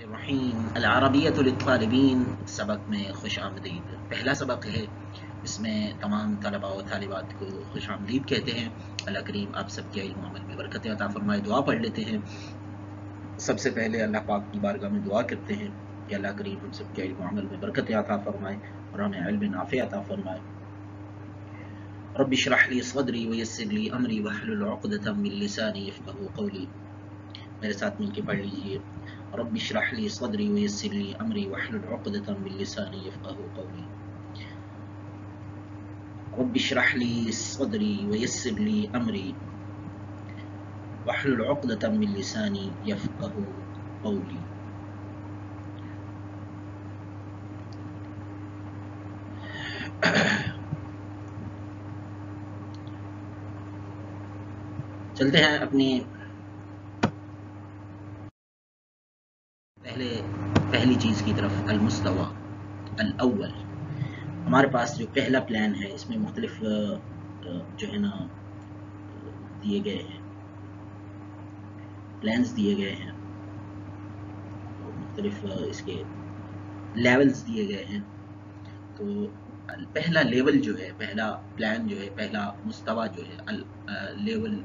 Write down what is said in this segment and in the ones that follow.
الرحیم العربیۃ للطالبین سبق میں خوش آمدید۔ پہلا سبق ہے، اس میں تمام طلباء و طالبات کو خوش آمدید کہتے ہیں۔ اللہ کریم آپ سب کے علم و عمل میں برکت عطا فرمائے۔ دعا پڑھ لیتے ہیں۔ سب سے پہلے اللہ پاک کی بارگاہ میں دعا کرتے ہیں کہ اللہ کریم ہم سب کے علم و عمل میں برکت عطا فرمائے اور ہمیں علم نافع عطا فرمائے۔ رب اشرح لی صدری ویسر لی امری واحلل عقدۃ من لسانی یفقهوا قولی۔ میرے ساتھ مل کے پڑھ لیجیے۔ رب اشرح لی صدری ویسر لی امری واحلل عقدۃ من لسانی یفقهوا قولی۔ رب اشرح لی صدری ویسر لی امری واحلل عقدۃ من لسانی یفقهوا قولی۔ چلتے ہیں اپنی پہلی چیز کی طرف، المستوى الاول۔ ہمارے پاس جو پہلا پلان ہے، اس میں مختلف جو ہے نا دیے گئے ہیں، پلانز دیے گئے ہیں، مختلف اس کے لیولز دیے گئے ہیں۔ تو پہلا لیول جو ہے، پہلا پلان جو ہے، پہلا مستویٰ جو ہے، لیول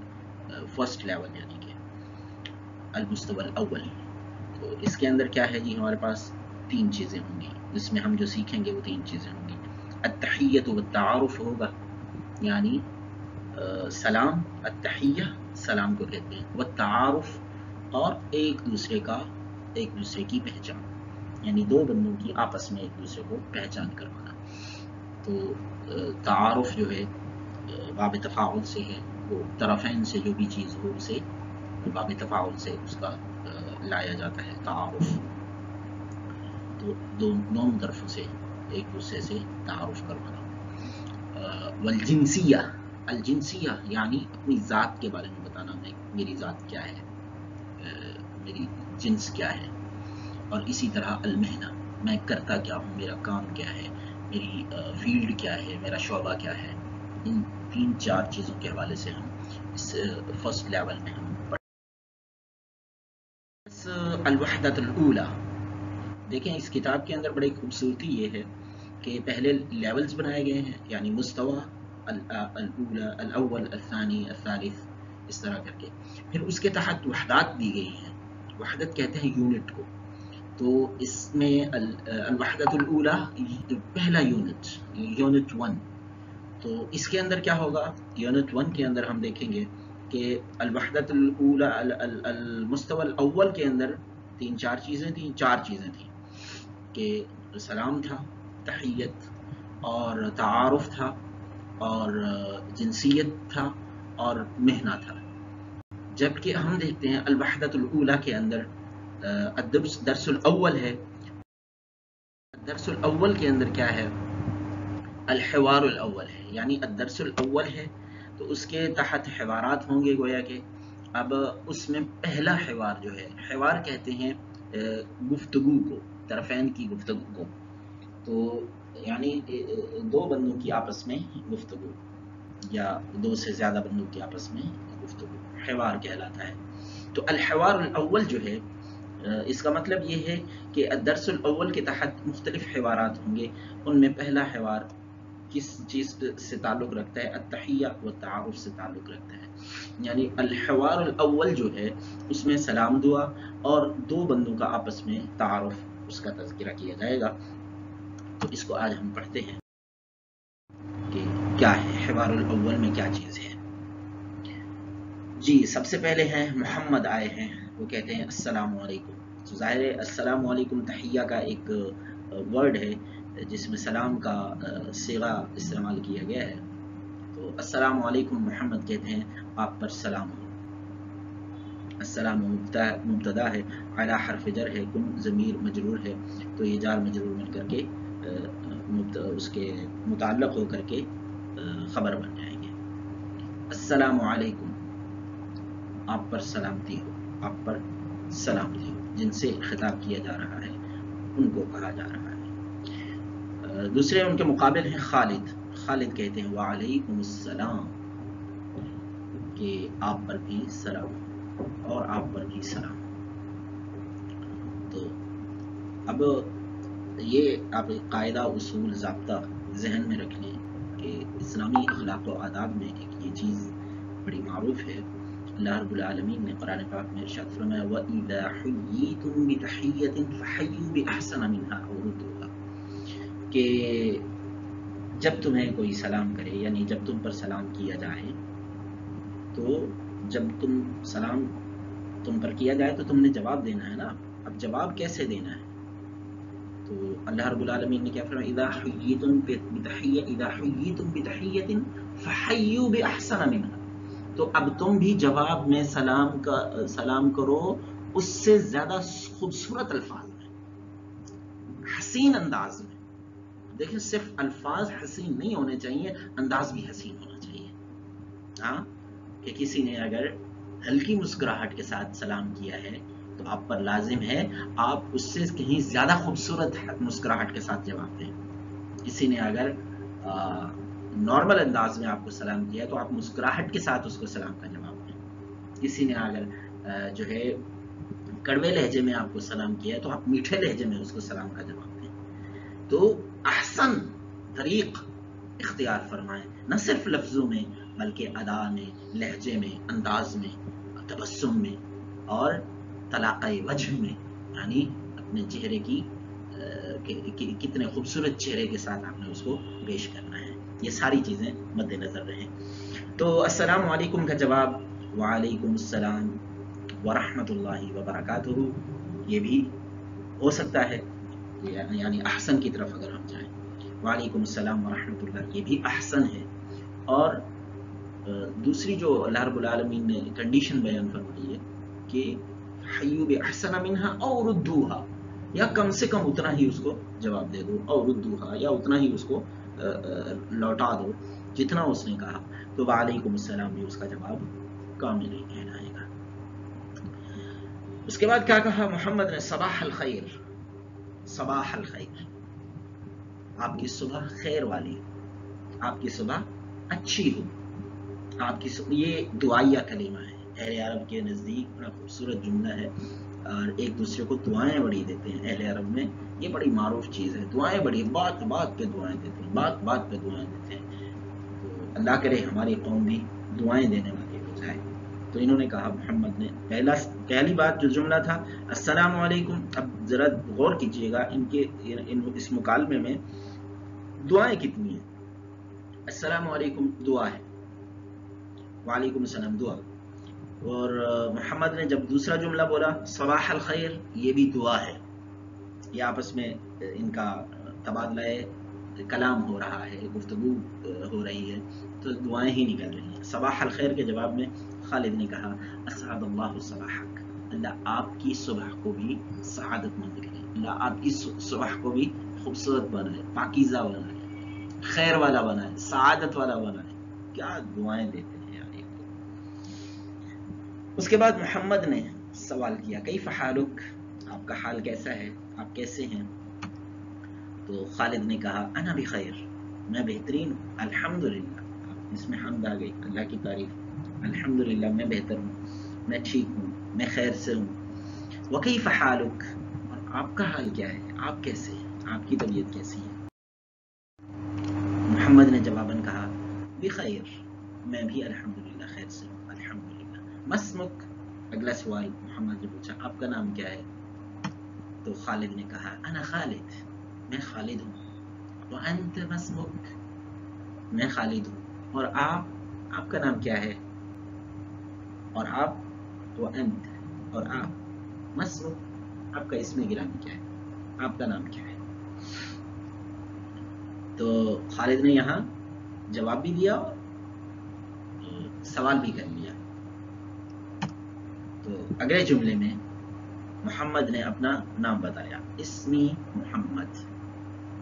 فرسٹ لیول، یعنی کہ المستوى الاول۔ تو اس کے اندر کیا ہے جی، ہمارے پاس تین چیزیں ہوں گی، جس میں ہم جو سیکھیں گے وہ تین چیزیں ہوں گی۔ التحیۃ والتعارف ہوگا، یعنی سلام، التحیہ سلام کو کہتے ہیں، والتعارف اور ایک دوسرے کی پہچان، یعنی دو بندوں کی آپس میں ایک دوسرے کو پہچان کروانا۔ تو تعارف جو ہے باب تفاعل سے ہے، وہ طرفین سے جو بھی چیز ہو اسے باب تفاعل سے اس کا لایا جاتا ہے تعارف۔ تو دونوں طرفوں سے ایک دوسرے سے تعارف کروانا۔ والجنسیہ، الجنسیہ یعنی اپنی ذات کے بارے میں بتانا، میری ذات کیا ہے، میری جنس کیا ہے۔ اور اسی طرح المہنہ، میں کرتا کیا ہوں، میرا کام کیا ہے، میری فیلڈ کیا ہے، میرا شعبہ کیا ہے۔ ان تین چار چیزوں کے حوالے سے ہم اس فرسٹ لیول میں ہم الوحدۃ الاولی۔ دیکھیں اس کتاب کے اندر بڑی خوبصورتی یہ ہے کہ پہلے لیولز بنائے گئے ہیں، یعنی مستویٰ الاولی، الاول، الثانی، الثالث، اس طرح کر کے پھر اس کے تحت وحدات دی گئی ہیں۔ وحدت کہتے ہیں یونٹ کو۔ تو اس میں الوحدۃ الاولی پہلا یونٹ 1۔ تو اس کے اندر کیا ہوگا، یونٹ 1 کے اندر ہم دیکھیں گے کہ الوحدۃ الاولی، المستوى الاول کے اندر چار چیزیں تھیں کہ سلام تھا، تحیت اور تعارف تھا، اور جنسیت تھا، اور مہنہ تھا۔ جبکہ ہم دیکھتے ہیں الوحدۃ الاولی کے اندر درس الاول ہے۔ درس الاول کے اندر کیا ہے، الحوار الاول ہے، یعنی الدرس الاول ہے تو اس کے تحت حوارات ہوں گے، گویا کہ اب اس میں پہلا حوار جو ہے، حوار کہتے ہیں گفتگو کو، طرفین کی گفتگو کو۔ تو یعنی دو بندوں کی آپس میں گفتگو، یا دو سے زیادہ بندوں کی آپس میں گفتگو حوار کہلاتا ہے۔ تو الحوار الاول جو ہے، اس کا مطلب یہ ہے کہ الدرس الاول کے تحت مختلف حوارات ہوں گے۔ ان میں پہلا حوار کس چیز سے تعلق رکھتا ہے، التحیہ والتعارف سے تعلق رکھتا ہے۔ یعنی الحوار الاول جو ہے اس میں سلام دعا اور دو بندوں کا آپس میں تعارف، اس کا تذکرہ کیا جائے گا۔ تو اس کو آج ہم پڑھتے ہیں کہ کیا ہے حوار الاول میں، کیا چیز ہے۔ جی سب سے پہلے ہیں محمد آئے ہیں، وہ کہتے ہیں السلام علیکم۔ تو ظاہر ہے السلام علیکم تحیہ کا ایک ورڈ ہے جس میں سلام کا صیغہ استعمال کیا گیا ہے۔ تو السلام علیکم محمد کہتے ہیں، آپ پر سلام ہو۔ السلام مبتدا ہے، اعلی حرف جر ہے، کن ضمیر مجرور ہے، تو یہ جار مجرور مل کر کے اس کے متعلق ہو کر کے خبر بن جائیں گے۔ السلام علیکم، آپ پر سلامتی ہو، آپ پر سلامتی ہو، جن سے خطاب کیا جا رہا ہے ان کو کہا جا رہا ہے۔ دوسرے ان کے مقابل ہیں خالد۔ خالد کہتے ہیں وعلیکم السلام، کہ آپ پر بھی سلام اور آپ پر بھی سلام۔ تو اب یہ آپ قاعدہ اصول ضابطہ ذہن میں رکھ لیں کہ اسلامی اخلاق و آداب میں ایک یہ چیز بڑی معروف ہے. اللہ رب العالمین نے قرآن پاک میں ارشاد فرمایا وَإِذَا حُيِّيتُم بِتَحِيَّةٍ فَحَيُّوا بِأَحْسَنَ مِنْهَا أَوْ رُدُّوهَا، کہ جب تمہیں کوئی سلام کرے، یعنی جب تم پر سلام کیا جائے، تو جب سلام تم پر کیا جائے تو تم نے جواب دینا ہے نا. اب جواب کیسے دینا ہے؟ تو اللہ رب العالمین نے کیا فرمایا اذا حییتم بتحیۃ فحیوا باحسن منها، تو اب تم بھی جواب میں سلام کرو اس سے زیادہ خوبصورت الفاظ میں، حسین انداز میں. دیکھیں صرف الفاظ حسین نہیں ہونے چاہیے، انداز بھی حسین ہونا چاہیے. ہاں، کہ کسی نے اگر ہلکی مسکراہٹ کے ساتھ سلام کیا ہے تو آپ پر لازم ہے آپ اس سے کہیں زیادہ خوبصورت مسکراہٹ کے ساتھ جواب دیں. کسی نے اگر نارمل انداز میں آپ کو سلام کیا ہے تو آپ مسکراہٹ کے ساتھ اس کو سلام کا جواب دیں. کسی نے اگر جو ہے کڑوے لہجے میں آپ کو سلام کیا ہے تو آپ میٹھے لہجے میں اس کو سلام کا جواب دیں. تو احسن طریق اختیار فرمائیں، نہ صرف لفظوں میں بلکہ ادا میں، لہجے میں، انداز میں، تبسم میں اور طلاقہ وجہ میں، یعنی اپنے چہرے کی کتنے خوبصورت چہرے کے ساتھ آپ نے اس کو پیش کرنا ہے. یہ ساری چیزیں مد نظر رہیں. تو السلام علیکم کا جواب وعلیکم السلام ورحمۃ اللہ وبرکاتہ یہ بھی ہو سکتا ہے، یعنی احسن کی طرف اگر ہم جائیں وعلیکم السلام ورحمۃ اللہ یہ بھی احسن ہے. اور دوسری جو اللہ رب العالمین نے کنڈیشن بیان فرمائی ہے کہ حیوا باحسن منها او ردوها، یا کم سے کم اتنا ہی اس کو جواب دے دو، او ردوها یا اتنا ہی اس کو لوٹا دو جتنا اس نے کہا. تو وعلیکم السلام بھی اس کا جواب کامل ہی کہلائے گا. اس کے بعد کیا کہا محمد نے؟ صباح الخیر، صباح الخیر، آپ کی صبح خیر والی ہو، آپ کی صبح اچھی ہو، آپ کی صبح. یہ دعائیہ کلمہ ہے، اہل عرب کے نزدیک بڑا خوبصورت جملہ ہے، اور ایک دوسرے کو دعائیں بڑی دیتے ہیں. اہل عرب میں یہ بڑی معروف چیز ہے، دعائیں بڑی، بات بات پہ دعائیں دیتے ہیں، بات بات پہ دعائیں دیتے ہیں. تو اللہ کرے ہماری قوم بھی دعائیں دینے والی ہو جائے. تو انہوں نے کہا محمد نے پہلی بات جو جملہ تھا السلام علیکم. اب ذرا غور کیجئے گا اس مکالمے میں دعائیں کتنی ہیں. السلام علیکم دعا ہے، وعلیکم السلام دعا. اور محمد نے جب دوسرا جملہ بولا صباح الخیر یہ بھی دعا ہے. یہ آپس میں ان کا تبادلہ کلام ہو رہا ہے، گفتگو ہو رہی ہے، تو دعائیں ہی نکل رہی ہیں. صباح الخیر کے جواب میں خالد نے کہا اسعد اللہ صباحک، اللہ آپ کی صبح کو بھی سعادت مند کرے، اللہ آپ کی صبح کو بھی خوبصورت بنائے، پاکیزہ بنائے، خیر والا بنائے، سعادت والا بنائے. کیا دعائیں دیتے ہیں یار یہ تو. اس کے بعد محمد نے سوال کیا کیف حالک، آپ کا حال کیسا ہے، آپ کیسے ہیں. تو خالد نے کہا انا بخیر، میں بہترین ہوں، الحمدللہ. اس میں حمد آ گئی، اللہ کی تعریف، الحمدللہ میں بہتر ہوں، میں ٹھیک ہوں، میں خیر سے ہوں. وکیف حالک، اور آپ کا حال کیا ہے، آپ کیسے ہیں، آپ کی طبیعت کیسی ہے. محمد نے جواباً کہا بخیر، میں بھی الحمدللہ خیر سے ہوں، الحمدللہ. مسمک، اگلا سوال محمد نے پوچھا آپ کا نام کیا ہے. تو خالد نے کہا انا خالد، میں خالد ہوں. وانت مسمک، میں خالد ہوں. اور آپ کا نام کیا ہے. اور آپ، وانت، اور آپ، مسمک، آپ کا اسم گرامی کیا ہے، آپ کا نام کیا ہے. تو خالد نے یہاں جواب بھی دیا اور سوال بھی کر لیا. تو اگلے جملے میں محمد نے اپنا نام بتایا، اسمی محمد،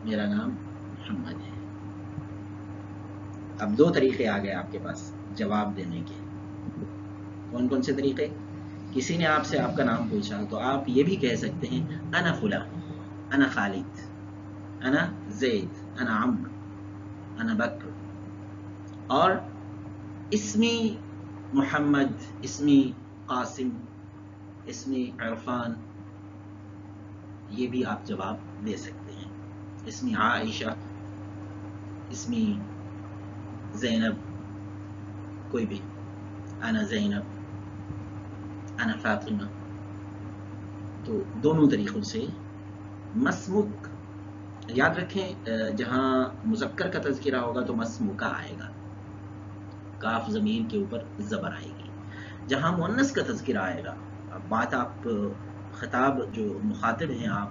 میرا نام محمد ہے. اب دو طریقے آ گئے آپ کے پاس جواب دینے کے. کون کون سے طریقے؟ کسی نے آپ سے آپ کا نام پوچھا تو آپ یہ بھی کہہ سکتے ہیں انا فلان، انا خالد، انا زید، انا عمرو، انا بکر. اور اسمی محمد، اسمی قاسم، اسمی عرفان، یہ بھی آپ جواب دے سکتے ہیں. اسمی عائشہ، اسمی زینب، کوئی بھی، انا زینب، انا فاطمہ. تو دونوں طریقوں سے مسمک، یاد رکھیں جہاں مذکر کا تذکرہ ہوگا تو مسمکہ آئے گا، کاف ضمیر کے اوپر زبر آئے گی. جہاں مؤنث کا تذکرہ آئے گا، بات آپ خطاب جو مخاطب ہیں آپ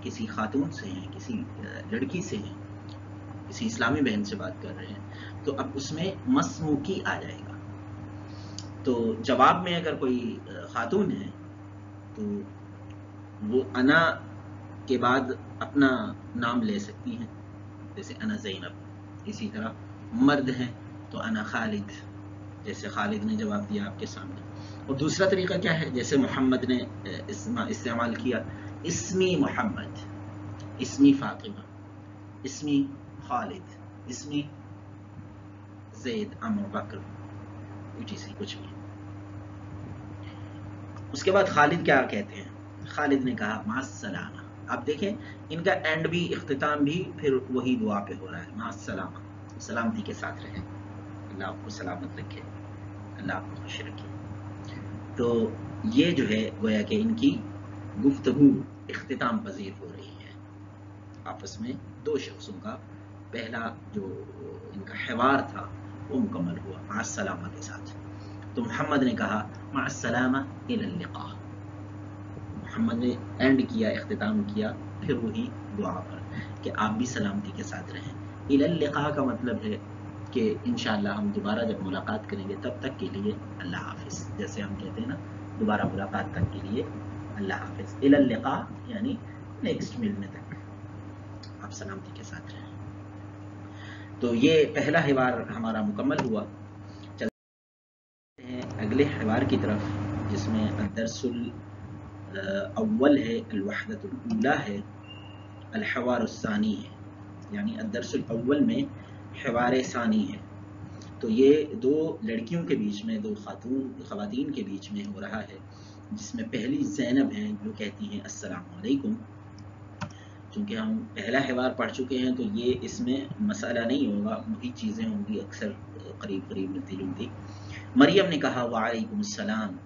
کسی خاتون سے ہیں، کسی لڑکی سے ہیں، کسی اسلامی بہن سے بات کر رہے ہیں، تو اب اس میں مسموکی آ جائے گا. تو جواب میں اگر کوئی خاتون ہے تو وہ انا کے بعد اپنا نام لے سکتی ہیں، جیسے انا زینب. اسی طرح مرد ہیں تو انا خالد، جیسے خالد نے جواب دیا آپ کے سامنے. اور دوسرا طریقہ کیا ہے، جیسے محمد نے استعمال کیا، اسمی محمد، اسمی فاطمہ، اسمی خالد، اسمی زید، عمرو، بکر، کچھ بھی. اس کے بعد خالد کیا کہتے ہیں، خالد نے کہا مع السلامہ. آپ دیکھیں ان کا اینڈ بھی، اختتام بھی پھر وہی دعا پہ ہو رہا ہے، مع السلامہ، سلامتی کے ساتھ رہیں، اللہ آپ کو سلامت رکھے، اللہ آپ کو خوش رکھے. تو یہ جو ہے گویا کہ ان کی گفتگو اختتام پذیر ہو رہی ہے. آپس میں دو شخصوں کا پہلا جو ان کا حوار تھا وہ مکمل ہوا مع السلامہ کے ساتھ. تو محمد نے کہا مع السلامہ الی اللقاء. محمد نے اینڈ کیا، اختتام کیا پھر وہی دعا پر کہ آپ بھی سلامتی کے ساتھ رہیں. الی اللقاء کا مطلب ہے کہ انشاءاللہ ہم دوبارہ جب ملاقات کریں گے تب تک کے لیے اللہ حافظ، جیسے ہم کہتے ہیں نا دوبارہ ملاقات تک کے لیے اللہ حافظ. الی اللقاء یعنی نیکسٹ ملنے تک آپ سلامتی کے ساتھ رہیں. تو یہ پہلا حوار ہمارا مکمل ہوا. چلتے ہیں اگلے حوار کی طرف، جس میں الدرس الاول ہے، الوحدۃ الاولی ہے، الحوار الثانی ہے، یعنی الدرس الاول میں حوار ثانی ہے. تو یہ دو لڑکیوں کے بیچ میں، دو خواتین کے بیچ میں ہو رہا ہے، جس میں پہلی زینب ہیں جو کہتی ہیں السلام علیکم. چونکہ ہم پہلا حوار پڑھ چکے ہیں تو یہ اس میں مسئلہ نہیں ہوگا، وہی چیزیں ہوں گی اکثر قریب قریب ملتی جلتی. مریم نے کہا وعلیکم السلام.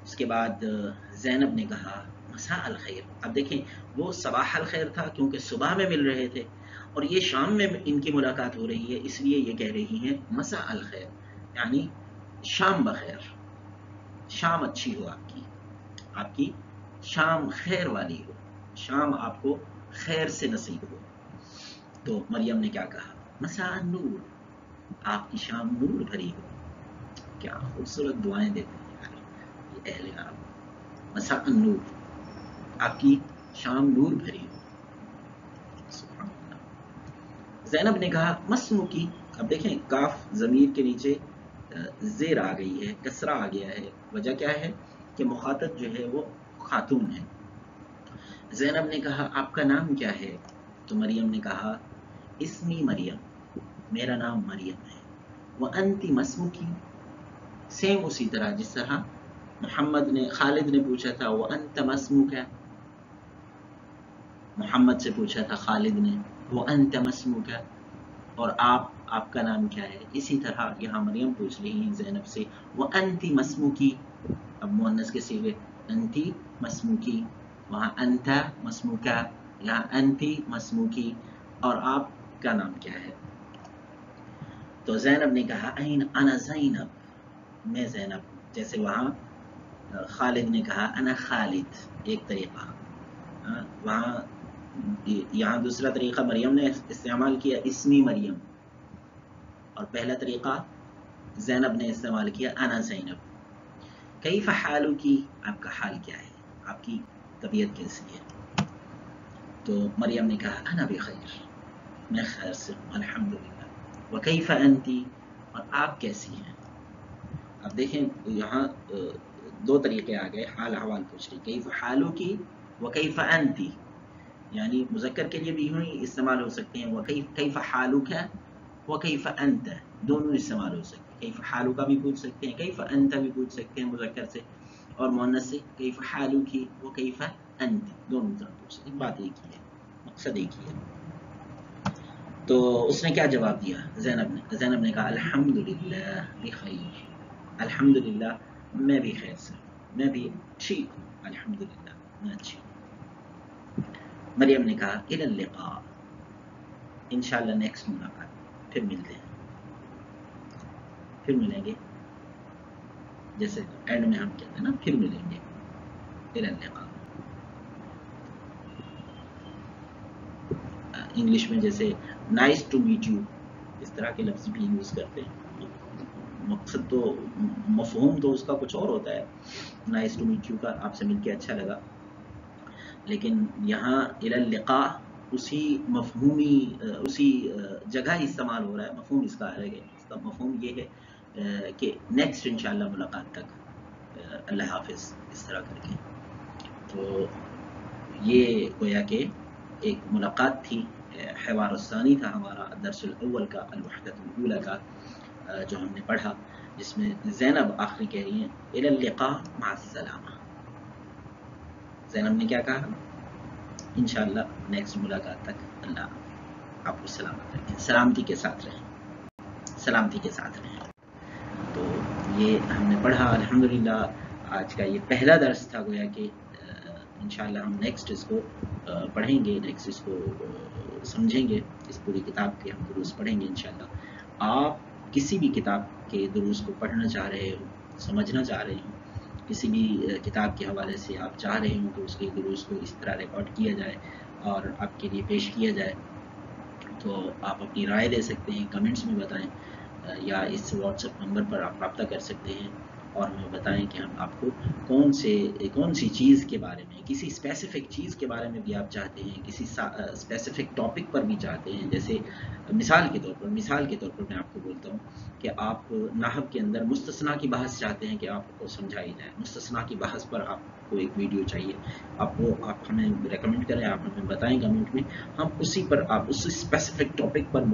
اس کے بعد زینب نے کہا مساء الخیر. اب دیکھیں وہ صباح الخیر تھا کیونکہ صبح میں مل رہے تھے، اور یہ شام میں ان کی ملاقات ہو رہی ہے، اس لیے یہ کہہ رہی ہیں مساء الخیر، یعنی شام بخیر، شام اچھی ہو آپ کی شام خیر والی ہو، شام آپ کو خیر سے نصیب ہو. تو مریم نے کیا کہا مساء النور، آپ کی شام نور بھری ہو. کیا خوبصورت دعائیں دیتے ہیں یار یہ اہل عرب. مساء النور، آپ کی شام نور بھری ہو. سبحان اللہ. زینب نے کہا مسموکی. اب دیکھیں کاف ضمیر کے نیچے زیر آ گئی ہے، کسرہ آ گیا ہے. وجہ کیا ہے کہ مخاطب جو ہے وہ خاتون ہے. زینب نے کہا آپ کا نام کیا ہے؟ تو مریم نے کہا اسمی مریم، میرا نام مریم ہے. وانتی مسموکی، سیم اسی طرح جس طرح محمد نے، خالد نے پوچھا تھا وانت مسموک، محمد سے پوچھا تھا خالد نے وانت مسموک، اور آپ کا نام کیا ہے. اسی طرح یہاں مریم پوچھ رہی ہیں زینب سے وانتی مسموکی. اب مؤنث کے صیغے انتی مسموکی، وہاں انت مسموکا، یہاں انتی مسموکی، اور آپ کا نام کیا ہے. تو زینب نے کہا این انا زینب، میں زینب ہوں. جیسے وہاں خالد نے کہا انا خالد، ایک طریقہ. وہاں یہاں دوسرا طریقہ مریم نے استعمال کیا اسمی مریم، اور پہلا طریقہ زینب نے استعمال کیا انا زینب. کیف حالکی، آپ کا حال کیا ہے، آپ کی طبیعت کیسی ہے. تو مریم نے کہا انا بخیر، میں خیر سے ہوں الحمدللہ. وکیف انتی، اور آپ کیسی ہیں. اب دیکھیں یہاں دو طریقے آ گئے، حال احوال پوچھ رہی. کیف حالکی وکیف انتی، یعنی مذکر کے لیے بھی یوں ہی استعمال ہو سکتے ہیں، وکیف حالک وکیف انت، دونوں استعمال ہو سکتے ہیں. کیف حالک بھی پوچھ سکتے ہیں، کیف انت بھی پوچھ سکتے ہیں مذکر سے، اور مؤنث سے کیف حالکی و کیف انت، دونوں طرف بات ایک ہی ہے، مقصد ایک ہی ہے. تو اس نے کیا جواب دیا؟ زینب نے کہا الحمدللہ بخیر، الحمدللہ میں بھی خیر سے ہوں، میں بھی ٹھیک ہوں، الحمدللہ میں اچھی ہوں. مریم نے کہا الی اللقاء، انشاءاللہ نیکسٹ ملاقات، پھر ملتے ہیں، پھر ملیں گے، جیسے اینڈ میں ہم کہتے ہیں نا پھر ملیں گے، الی اللقاء. انگلش میں جیسے نائس ٹو میٹ یو اس طرح کے لفظ بھی یوز کرتے ہیں، مقصد تو مفہوم تو اس کا کچھ اور ہوتا ہے، نائس ٹو میٹ یو کا آپ سے مل کے اچھا لگا، لیکن یہاں الی اللقاء اسی مفہومی اسی جگہ استعمال ہو رہا ہے، مفہوم اس کا الگ ہے. اس کا مفہوم یہ ہے کہ نیکسٹ انشاءاللہ ملاقات تک، اللہ حافظ، اس طرح کر کے. تو یہ گویا کہ ایک ملاقات تھی، حوار الثانی تھا ہمارا درس الاول کا، الوحدۃ الاولی کا، جو ہم نے پڑھا، جس میں زینب آخری کہہ رہی ہیں الی اللقاء مع السلامہ. زینب نے کیا کہا؟ انشاءاللہ نیکسٹ ملاقات تک اللہ آپ کو سلامت رکھیں، سلامتی کے ساتھ رہیں، سلامتی کے ساتھ رہیں. تو یہ ہم نے پڑھا الحمدللہ. آج کا یہ پہلا درس تھا، گویا کہ انشاءاللہ ہم نیکسٹ اس کو پڑھیں گے، نیکسٹ اس کو سمجھیں گے، اس پوری کتاب کے ہم دروس پڑھیں گے انشاءاللہ. آپ کسی بھی کتاب کے دروس کو پڑھنا چاہ رہے ہو، سمجھنا چاہ رہے ہوں، کسی بھی کتاب کے حوالے سے آپ چاہ رہے ہوں کہ اس کے دروس کو اس طرح ریکارڈ کیا جائے اور آپ کے لیے پیش کیا جائے، تو آپ اپنی رائے دے سکتے ہیں، کمنٹس میں بتائیں، یا اس واٹس ایپ نمبر پر آپ رابطہ کر سکتے ہیں اور ہمیں بتائیں کہ ہم آپ کو کون سی چیز کے بارے میں، کسی اسپیسیفک چیز کے بارے میں بھی آپ چاہتے ہیں، کسی اسپیسیفک ٹاپک پر بھی چاہتے ہیں. جیسے مثال کے طور پر میں آپ کو بولتا ہوں کہ آپ نحو کے اندر مستثنا کی بحث چاہتے ہیں کہ آپ کو سمجھائی جائے، مستثنا کی بحث پر آپ کو ایک ویڈیو چاہیے، آپ ہمیں ریکمنڈ کریں، آپ ہمیں بتائیں کمنٹ میں، ہم اسی پر، آپ اس اسپیسیفک ٹاپک پر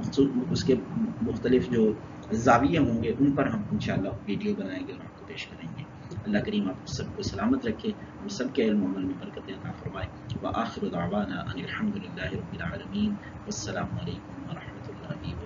اس کے مختلف جو زاویے ہوں گے ان پر ہم انشاءاللہ ویڈیو بنائیں گے اور آپ کو پیش کریں گے. اللہ کریم آپ سب کو سلامت رکھے، ہم سب کے علم و عمل میں برکت عطا فرمائے. وآخر دعوانا ان الحمد للہ رب العالمین، والسلام علیکم ورحمۃ اللہ وبرکاتہ.